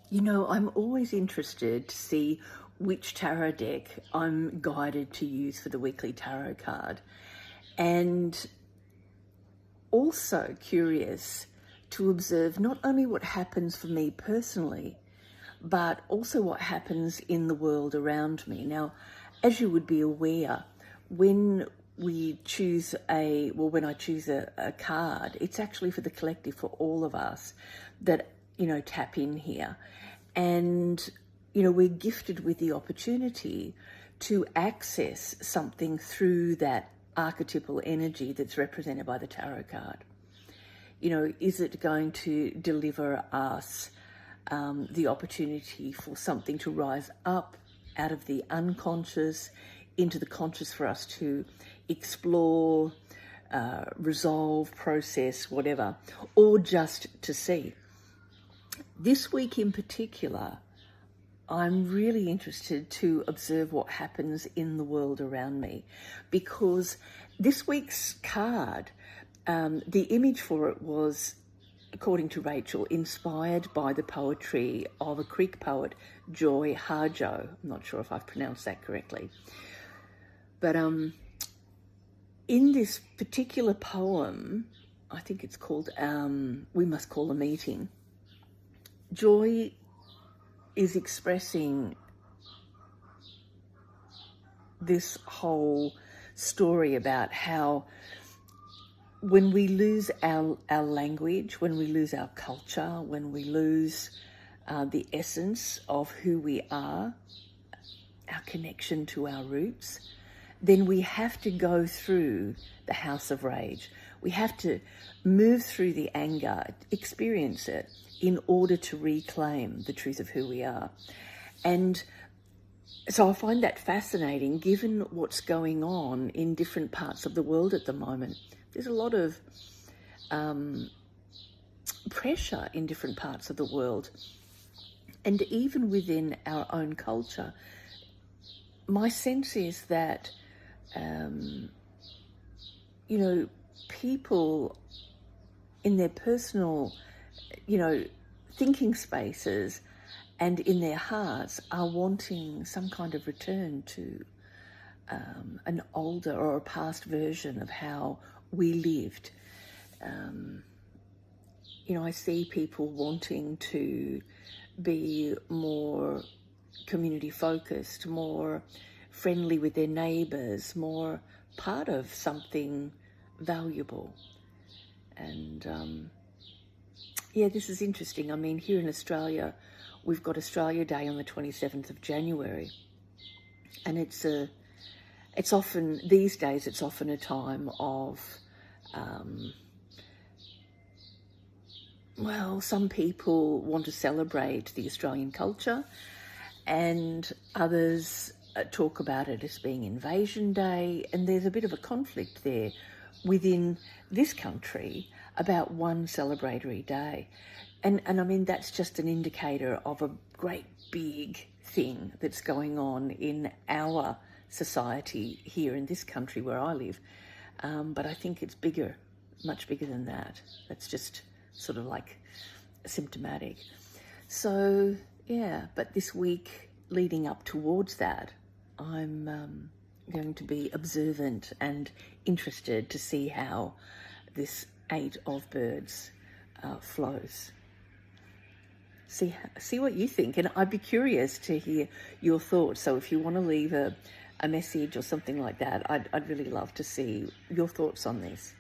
You know, I'm always interested to see which tarot deck I'm guided to use for the weekly tarot card, and also curious to observe not only what happens for me personally, but also what happens in the world around me. Now, as you would be aware, when we choose when I choose a card, it's actually for the collective, for all of us that, tap in here. And, we're gifted with the opportunity to access something through that archetypal energy that's represented by the tarot card. Is it going to deliver us the opportunity for something to rise up out of the unconscious into the conscious, for us to explore, resolve, process, whatever, or just to see? This week in particular, I'm really interested to observe what happens in the world around me, because this week's card, the image for it was, according to Rachel, inspired by the poetry of a Greek poet, Joy Harjo. I'm not sure if I've pronounced that correctly. But in this particular poem, I think it's called We Must Call a Meeting, Joy is expressing this whole story about how when we lose our language, when we lose our culture, when we lose the essence of who we are, our connection to our roots, then we have to go through the house of rage. We have to move through the anger, experience it, in order to reclaim the truth of who we are. And so I find that fascinating, given what's going on in different parts of the world at the moment. There's a lot of pressure in different parts of the world. And even within our own culture, my sense is that, people in their personal, thinking spaces and in their hearts are wanting some kind of return to an older or a past version of how we lived. I see people wanting to be more community focused, more friendly with their neighbours, more part of something valuable. And this is interesting. I mean, here in Australia, we've got Australia Day on the 27th of January, and it's often, these days, it's often a time of, some people want to celebrate the Australian culture, and others talk about it as being Invasion Day, and there's a bit of a conflict there within this country about one celebratory day. And I mean, that's just an indicator of a great big thing that's going on in our society here in this country where I live. But I think it's bigger, much bigger than that. That's just sort of like symptomatic. So, but this week leading up towards that, I'm going to be observant and interested to see how this Eight of Birds flows. See what you think, and I'd be curious to hear your thoughts. So if you want to leave a message or something like that, I'd really love to see your thoughts on this.